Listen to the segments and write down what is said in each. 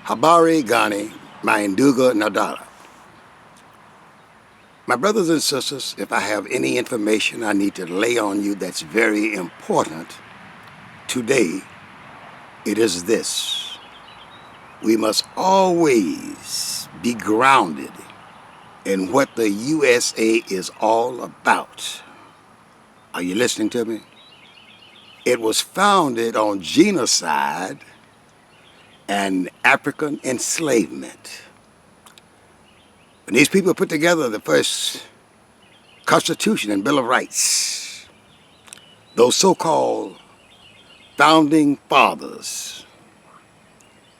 Habari Gani Mainduga Nadala. My brothers and sisters, if I have any information I need to lay on you that's very important today, it is this. We must always be grounded in what the USA is all about. Are you listening to me? It was founded on genocide and African enslavement. When these people put together the first Constitution and Bill of Rights, those so-called founding fathers,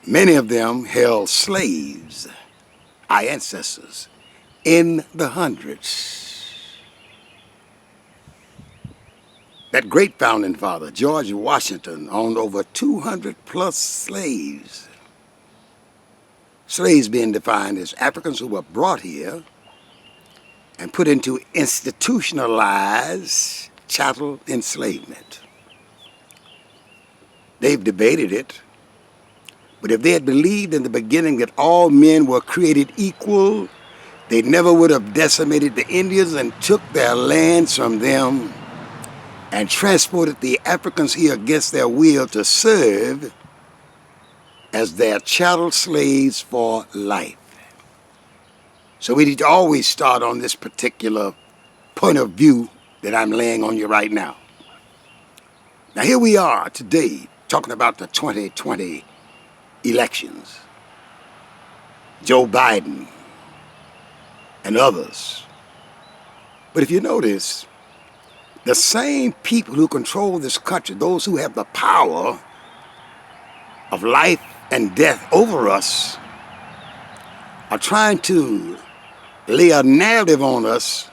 many of them held slaves, our ancestors, in the hundreds. That great founding father, George Washington, owned over 200 plus slaves. Slaves being defined as Africans who were brought here and put into institutionalized chattel enslavement. They've debated it, but if they had believed in the beginning that all men were created equal, they never would have decimated the Indians and took their lands from them and transported the Africans here against their will to serve as their chattel slaves for life. So we need to always start on this particular point of view that I'm laying on you right now. Now here we are today talking about the 2020 elections. Joe Biden and others. But if you notice, the same people who control this country, those who have the power of life and death over us, are trying to lay a narrative on us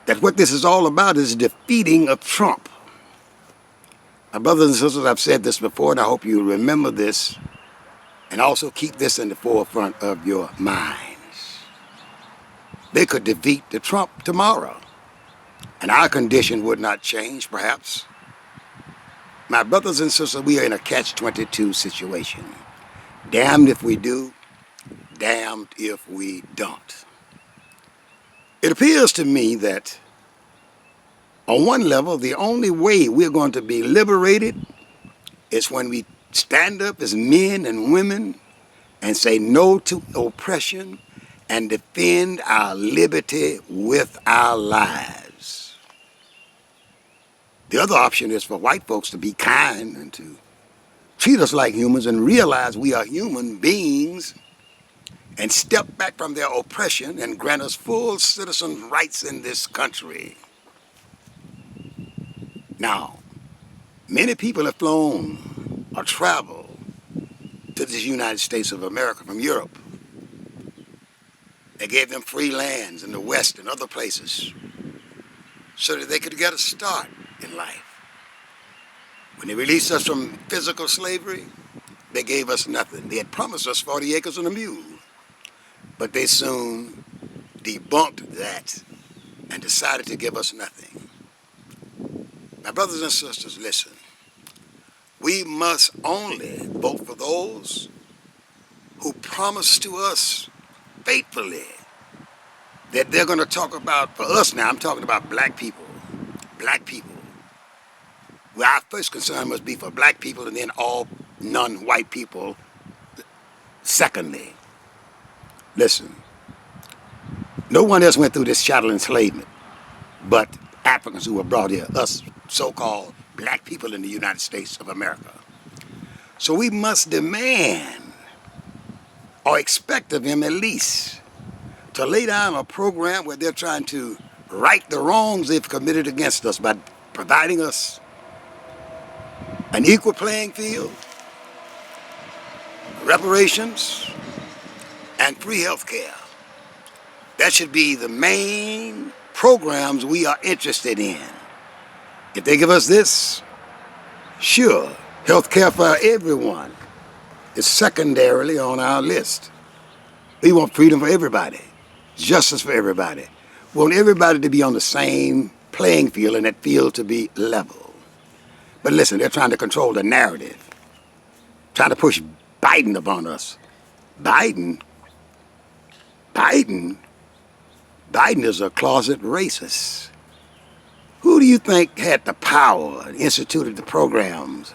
that what this is all about is defeating of Trump. My brothers and sisters, I've said this before, and I hope you remember this and also keep this in the forefront of your minds. They could defeat the Trump tomorrow, and our condition would not change, perhaps. My brothers and sisters, we are in a catch-22 situation. Damned if we do, damned if we don't. It appears to me that on one level, the only way we're going to be liberated is when we stand up as men and women and say no to oppression and defend our liberty with our lives. The other option is for white folks to be kind and to treat us like humans and realize we are human beings and step back from their oppression and grant us full citizen rights in this country. Now, many people have flown or traveled to the United States of America from Europe. They gave them free lands in the West and other places so that they could get a start in life. When they released us from physical slavery, they gave us nothing. They had promised us 40 acres and a mule, but they soon debunked that and decided to give us nothing. My brothers and sisters, listen. We must only vote for those who promise to us faithfully that they're going to talk about, for us now, I'm talking about black people. Black people. Well, our first concern must be for black people and then all non-white people. Secondly, listen, no one else went through this chattel enslavement but Africans who were brought here, us so-called black people in the United States of America. So we must demand or expect of them at least to lay down a program where they're trying to right the wrongs they've committed against us by providing us an equal playing field, reparations, and free health care. That should be the main programs we are interested in. If they give us this, sure, health care for everyone is secondarily on our list. We want freedom for everybody, justice for everybody. We want everybody to be on the same playing field and that field to be level. But listen, they're trying to control the narrative, trying to push biting upon us. Biden, Biden, Biden is a closet racist. Who do you think had the power and instituted the programs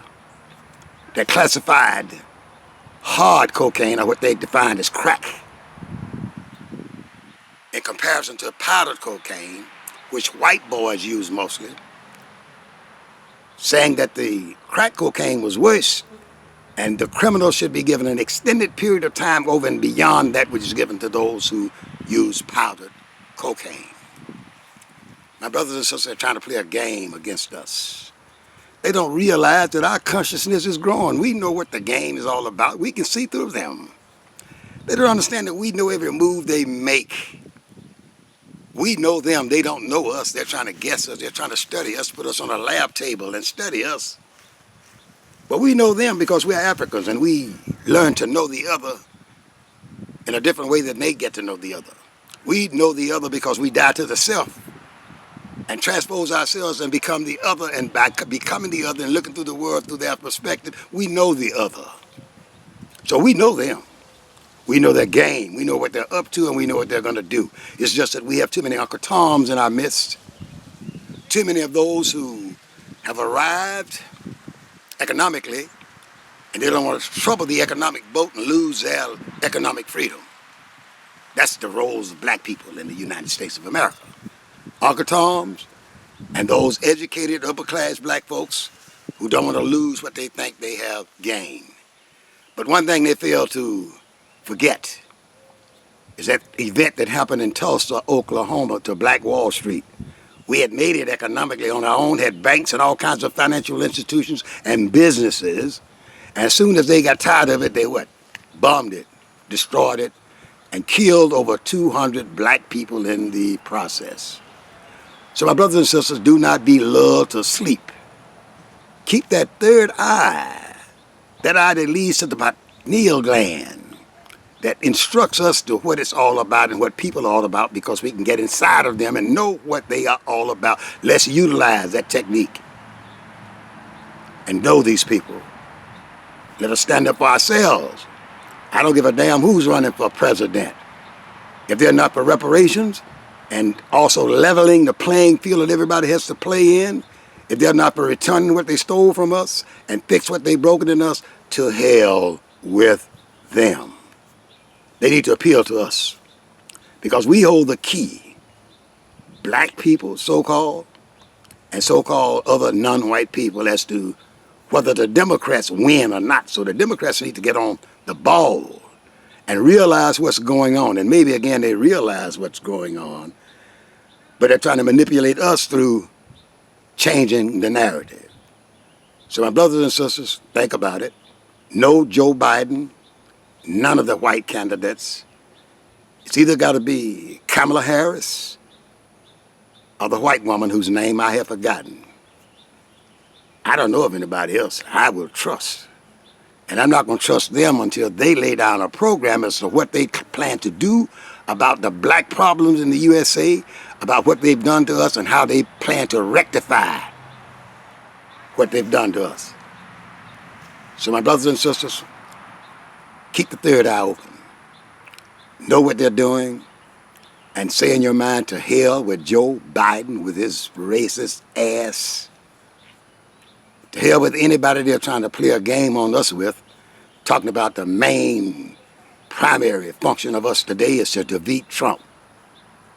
that classified hard cocaine, or what they defined as crack, in comparison to powdered cocaine, which white boys use mostly, saying that the crack cocaine was worse and the criminals should be given an extended period of time over and beyond that which is given to those who use powdered cocaine. My brothers and sisters are trying to play a game against us. They don't realize that our consciousness is growing. We know what the game is all about. We can see through them. They don't understand that we know every move they make. We know them. They don't know us. They're trying to guess us. They're trying to study us, put us on a lab table and study us. But we know them because we're Africans, and we learn to know the other in a different way than they get to know the other. We know the other because we die to the self and transpose ourselves and become the other, and by becoming the other and looking through the world through their perspective, we know the other. So we know them. We know their game. We know what they're up to, and we know what they're going to do. It's just that we have too many Uncle Toms in our midst, too many of those who have arrived economically, and they don't want to trouble the economic boat and lose their economic freedom. That's the roles of black people in the United States of America. Uncle Toms and those educated upper-class black folks who don't want to lose what they think they have gained. But one thing they fail to forget is that event that happened in Tulsa, Oklahoma, to Black Wall Street. We had made it economically on our own, had banks and all kinds of financial institutions and businesses. And as soon as they got tired of it, they what? Bombed it, destroyed it, and killed over 200 black people in the process. So my brothers and sisters, do not be lulled to sleep. Keep that third eye, that eye that leads to the pineal gland, that instructs us to what it's all about and what people are all about, because we can get inside of them and know what they are all about. Let's utilize that technique and know these people. Let us stand up for ourselves. I don't give a damn who's running for president. If they're not for reparations and also leveling the playing field that everybody has to play in, if they're not for returning what they stole from us and fix what they've broken in us, to hell with them. They need to appeal to us because we hold the key. Black people, so-called, and so-called other non-white people, as to whether the Democrats win or not. So the Democrats need to get on the ball and realize what's going on. And maybe, again, they realize what's going on, but they're trying to manipulate us through changing the narrative. So my brothers and sisters, think about it. No Joe Biden, none of the white candidates. It's either got to be Kamala Harris or the white woman whose name I have forgotten. I don't know of anybody else I will trust. And I'm not going to trust them until they lay down a program as to what they plan to do about the black problems in the USA, about what they've done to us and how they plan to rectify what they've done to us. So my brothers and sisters, keep the third eye open. Know what they're doing, and say in your mind, to hell with Joe Biden with his racist ass. To hell with anybody they're trying to play a game on us with, talking about the main primary function of us today is to defeat Trump.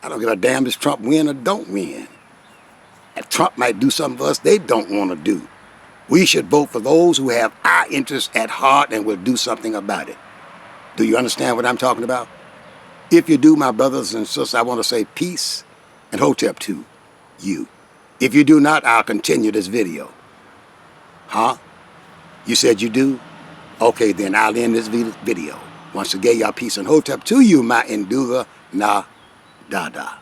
I don't give a damn if Trump win or don't win. If Trump might do something for us they don't want to do. We should vote for those who have our interests at heart and will do something about it. Do you understand what I'm talking about? If you do, my brothers and sisters, I want to say peace and hotep to you. If you do not, I'll continue this video. Huh? You said you do? Okay, then I'll end this video. Once again, y'all peace and hotep to you, my Nduga Na Dada.